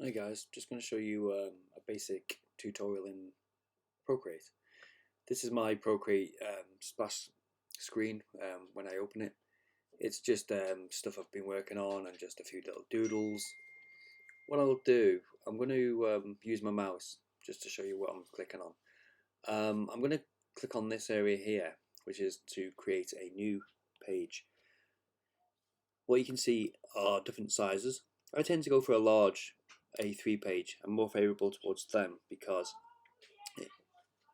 Hi guys, just going to show you a basic tutorial in Procreate. This is my Procreate splash screen when I open it. It's just stuff I've been working on and just a few little doodles. What I'll do, I'm going to use my mouse just to show you what I'm clicking on. I'm going to click on this area here, which is to create a new page. What you can see are different sizes. I tend to go for a large A3 page. I'm more favourable towards them because you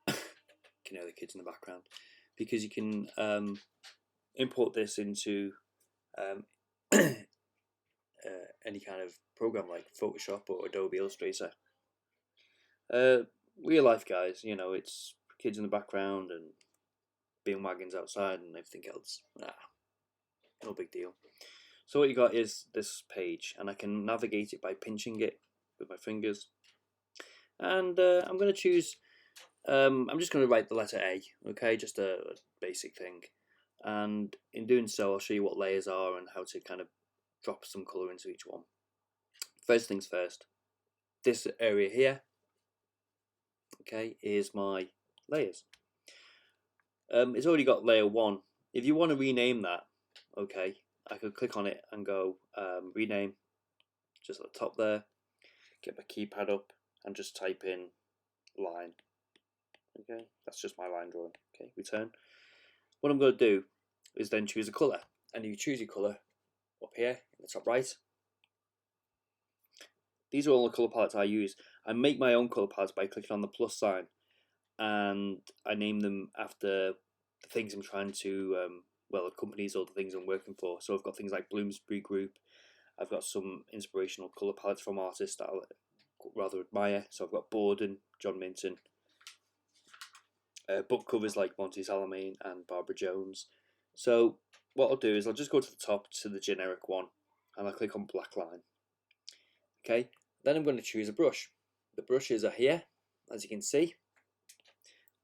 can hear the kids in the background, because you can import this into um, any kind of program like Photoshop or Adobe Illustrator. Real life, guys, it's kids in the background and being wagons outside and everything else. No big deal. So what you got is this page, and I can navigate it by pinching it with my fingers. And I'm going to choose. I'm just going to write the letter A. Okay, just a basic thing. And in doing so, I'll show you what layers are and how to kind of drop some colour into each one. First things first, this area here, okay, is my layers. It's already got layer 1. If you want to rename that, okay, I could click on it and go rename, just at the top there, get my keypad up and just type in line. Okay, that's just my line drawing. Okay, return. What I'm going to do is then choose a colour, and you choose your colour up here in the top right. These are all the colour palettes I use. I make my own colour palettes by clicking on the plus sign, and I name them after the things I'm trying to, well, the companies or the things I'm working for. So I've got things like Bloomsbury Group. I've got some inspirational colour palettes from artists that I rather admire. So I've got Borden, John Minton, book covers like Monty Salamine and Barbara Jones. So what I'll do is I'll just go to the top to the generic one, and I'll click on black line. Okay, then I'm going to choose a brush. The brushes are here, as you can see,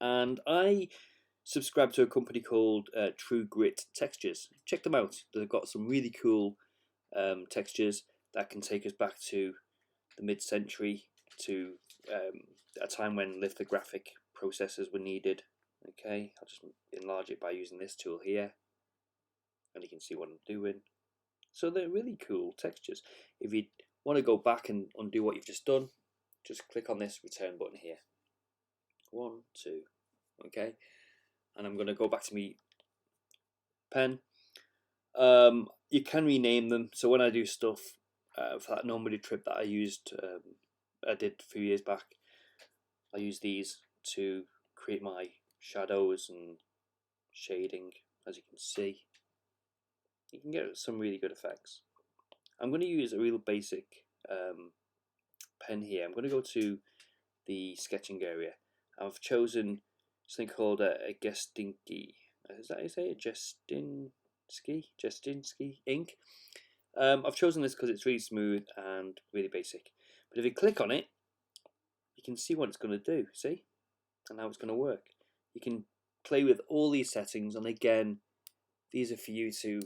and I subscribe to a company called True Grit Textures. Check them out. They've got some really cool textures that can take us back to the mid-century, to a time when lithographic processes were needed. Okay, I'll just enlarge it by using this tool here, and you can see what I'm doing. So they're really cool textures. If you want to go back and undo what you've just done, just click on this return button here. 1, 2, okay, and I'm going to go back to me pen. You can rename them. So when I do stuff for that Normandy trip that I used, I did a few years back, I use these to create my shadows and shading. As you can see, you can get some really good effects. I'm going to use a real basic pen here. I'm going to go to the sketching area. I've chosen something called a Gestinski. Is that how you say it? Gestinski ink. I've chosen this because it's really smooth and really basic. But if you click on it, you can see what it's going to do. See? And how it's going to work. You can play with all these settings, and again, these are for you to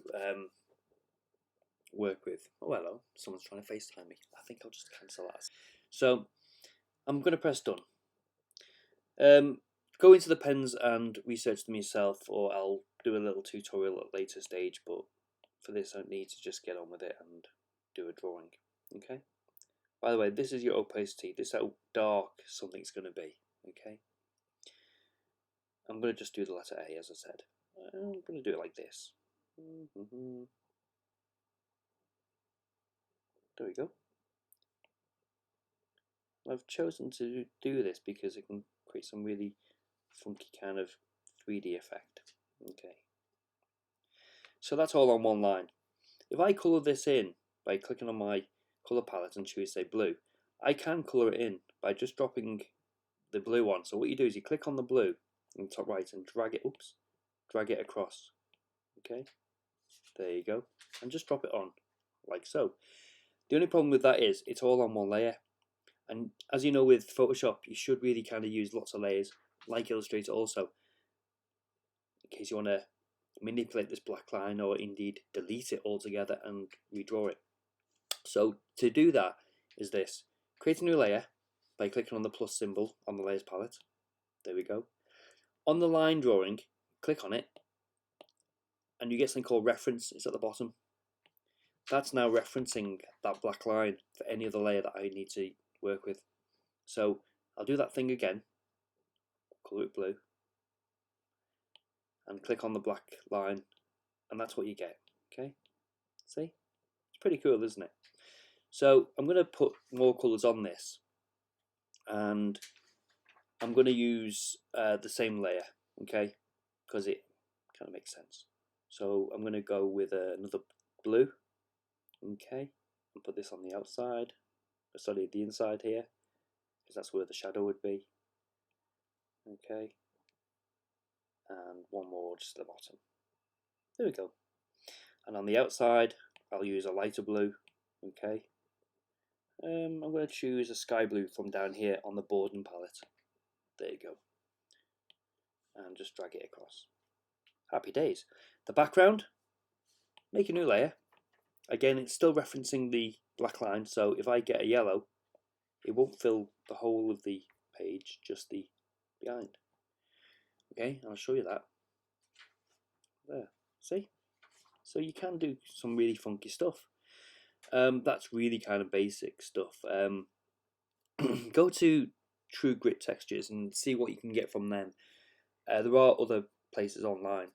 work with. Oh, hello, someone's trying to FaceTime me. I think I'll just cancel that. So I'm going to press done. Go into the pens and research them yourself, or I'll do a little tutorial at a later stage, but for this I need to just get on with it and do a drawing. Okay? By the way, this is your opacity. This is how dark something's going to be. Okay? I'm going to just do the letter A, as I said. I'm going to do it like this. There we go. I've chosen to do this because it can create some really funky kind of 3D effect. Okay. So that's all on one line. If I colour this in by clicking on my colour palette and choose, say, blue, I can colour it in by just dropping the blue on. So what you do is you click on the blue in the top right and drag it across. Okay, there you go, and just drop it on like so. The only problem with that is it's all on one layer, and as you know, with Photoshop you should really kind of use lots of layers, like Illustrator also, in case you want to manipulate this black line or indeed delete it altogether and redraw it. So to do that is this. create a new layer by clicking on the plus symbol on the layers palette. There we go. On the line drawing, click on it, and you get something called reference. It's at the bottom. That's now referencing that black line for any other layer that I need to work with. So I'll do that thing again, colour it blue, and click on the black line, and that's what you get. Okay, see? It's pretty cool, isn't it? So I'm going to put more colours on this, and I'm going to use the same layer, okay, because it kind of makes sense. So I'm going to go with another blue, okay, and put this on the outside, sorry, the inside here, because that's where the shadow would be, okay, and one more just at the bottom. There we go. And on the outside, I'll use a lighter blue, okay. I'm going to choose a sky blue from down here on the Borden palette. There you go. And just drag it across. Happy days. The background, make a new layer. Again, it's still referencing the black line, so if I get a yellow, it won't fill the whole of the page, just the behind. Okay, I'll show you that. There, see? So you can do some really funky stuff. That's really kind of basic stuff. Go to True Grit Textures and see what you can get from them. There are other places online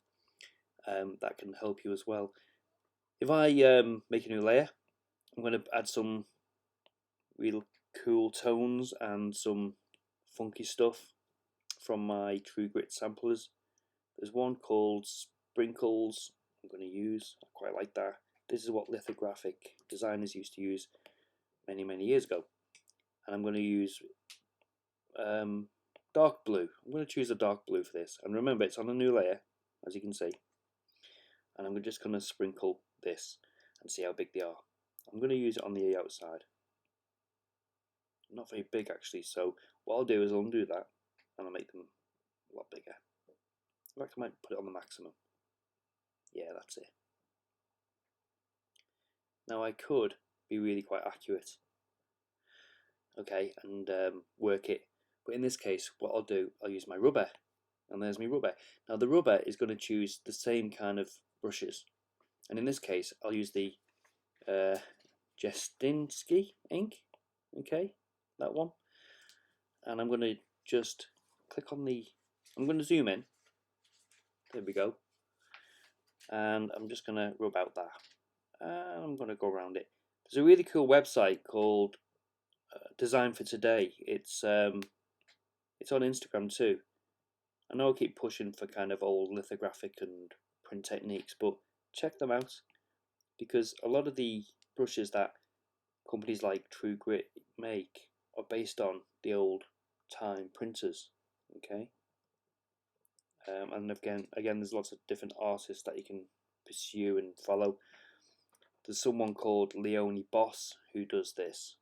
that can help you as well. If I make a new layer, I'm going to add some real cool tones and some funky stuff from my True Grit samplers. There's one called Sprinkles I'm going to use. I quite like that. This is what lithographic designers used to use many years ago. And I'm going to use dark blue. I'm going to choose a dark blue for this. And remember, it's on a new layer, as you can see. And I'm just going to sprinkle this and see how big they are. I'm going to use it on the outside. Not very big actually, so what I'll do is I'll undo that and I'll make them a lot bigger. In fact, I might put it on the maximum. Yeah, that's it. Now I could be really quite accurate, okay, and work it, but in this case what I'll do, I'll use my rubber, and there's my rubber. Now the rubber is going to choose the same kind of brushes, and in this case I'll use the Jestinski ink, okay, that one, and I'm going to just click on the, I'm going to zoom in, there we go, and I'm just going to rub out that, and I'm going to go around it. There's a really cool website called Design for Today. It's on Instagram too. I know I keep pushing for kind of old lithographic and print techniques, but check them out, because a lot of the brushes that companies like True Grit make are based on the old time printers, okay. And again, there's lots of different artists that you can pursue and follow. There's someone called Leonie Boss who does this,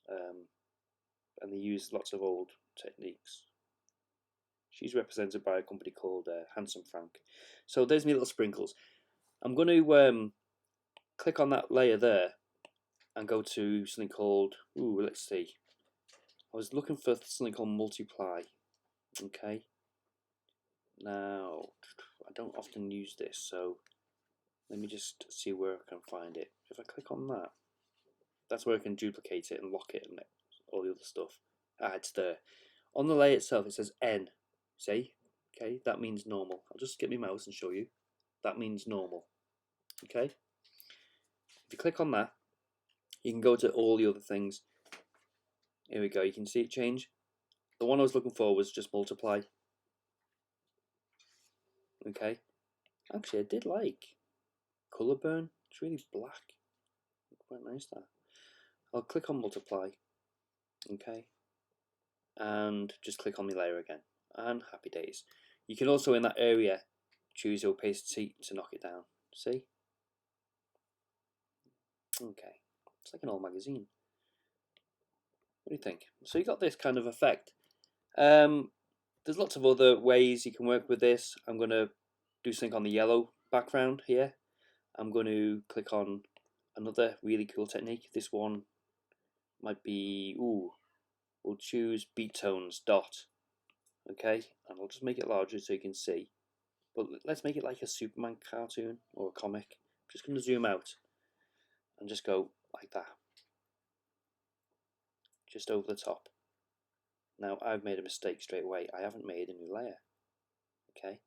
and they use lots of old techniques. She's represented by a company called Handsome Frank. So there's my little sprinkles. I'm going to click on that layer there and go to something called, let's see. I was looking for something called multiply. Okay. Now, I don't often use this, so let me just see where I can find it. If I click on that, that's where I can duplicate it and lock it and all the other stuff. It's there. On the layer itself, it says N. See? Okay, that means normal. I'll just get my mouse and show you. That means normal. Okay? If you click on that, you can go to all the other things. Here we go. You can see it change. The one I was looking for was just multiply. Okay? Actually, I did like colour burn. It's really black. Quite nice that. I'll click on multiply. Okay? And just click on the layer again. And happy days. You can also, in that area, choose your opacity to knock it down. See? Okay. It's like an old magazine. What do you think? So you got this kind of effect. There's lots of other ways you can work with this. I'm going to do something on the yellow background here. I'm going to click on another really cool technique. This one might be, ooh, we'll choose beat tones dot. Okay, and I'll just make it larger so you can see. But let's make it like a Superman cartoon or a comic. I'm just going to zoom out and just go like that, just over the top. Now I've made a mistake straight away. I haven't made a new layer. Okay,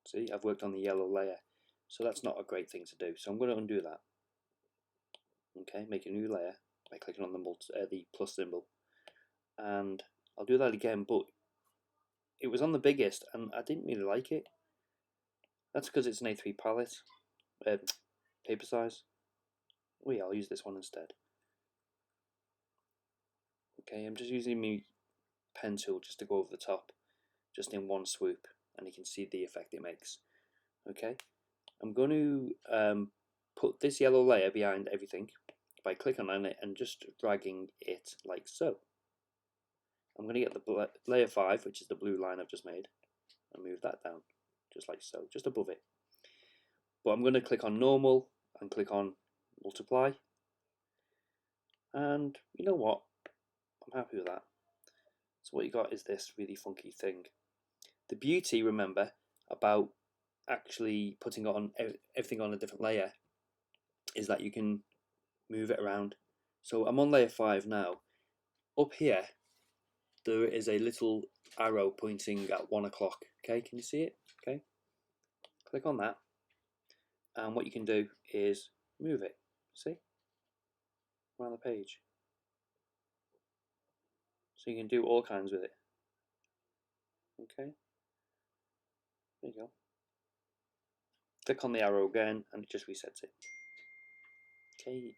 see, I've worked on the yellow layer, so that's not a great thing to do. So I'm going to undo that. Okay, make a new layer by clicking on the plus symbol, and I'll do that again. But it was on the biggest, and I didn't really like it. That's because it's an A3 palette, paper size. Oh yeah, I'll use this one instead. Okay, I'm just using my pen tool just to go over the top, just in one swoop, and you can see the effect it makes. Okay, I'm going to put this yellow layer behind everything by clicking on it and just dragging it like so. I'm going to get the layer 5, which is the blue line I've just made, and move that down, just like so, just above it. But I'm going to click on normal and click on multiply, and you know what, I'm happy with that. So what you got is this really funky thing. The beauty, remember, about actually putting on everything on a different layer is that you can move it around. So I'm on layer 5 now. Up here there is a little arrow pointing at 1 o'clock. Okay, can you see it? Okay, click on that, and what you can do is move it, see, around the page. So you can do all kinds with it. Okay, there you go. Click on the arrow again and it just resets it. Okay,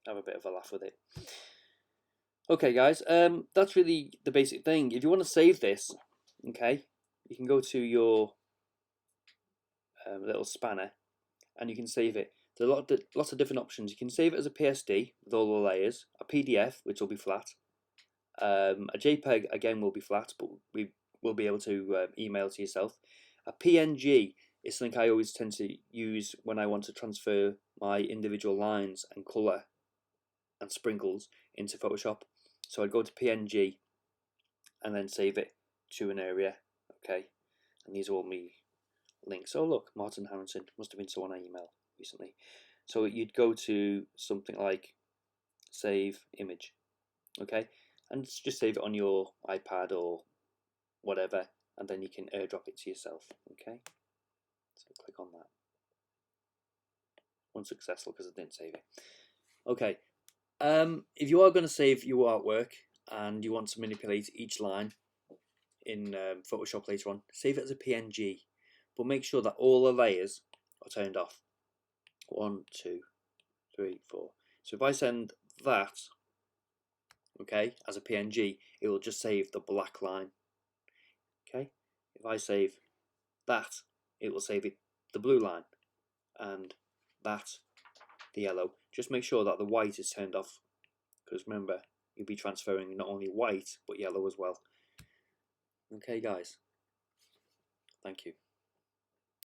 have a bit of a laugh with it. Okay guys, that's really the basic thing. If you want to save this, okay, you can go to your little spanner and you can save it. There are lots of different options. You can save it as a PSD with all the layers, a PDF which will be flat, a JPEG again will be flat, but we will be able to email to yourself. A PNG is something I always tend to use when I want to transfer my individual lines and colour and sprinkles into Photoshop. So I'd go to PNG and then save it to an area. Okay, and these are all me links. Oh look, Martin Harrington, must have been someone I emailed recently. So you'd go to something like save image, okay, and just save it on your iPad or whatever, and then you can airdrop it to yourself. Okay, so click on that. Unsuccessful because I didn't save it. Okay, if you are going to save your artwork and you want to manipulate each line in Photoshop later on, save it as a PNG, but make sure that all the layers are turned off. 1, 2, 3, 4. So if I send that, okay, as a PNG, it will just save the black line. Okay, if I save that, it will save it the blue line, and that the yellow. Just make sure that the white is turned off, because remember, you'll be transferring not only white but yellow as well. Okay guys, thank you.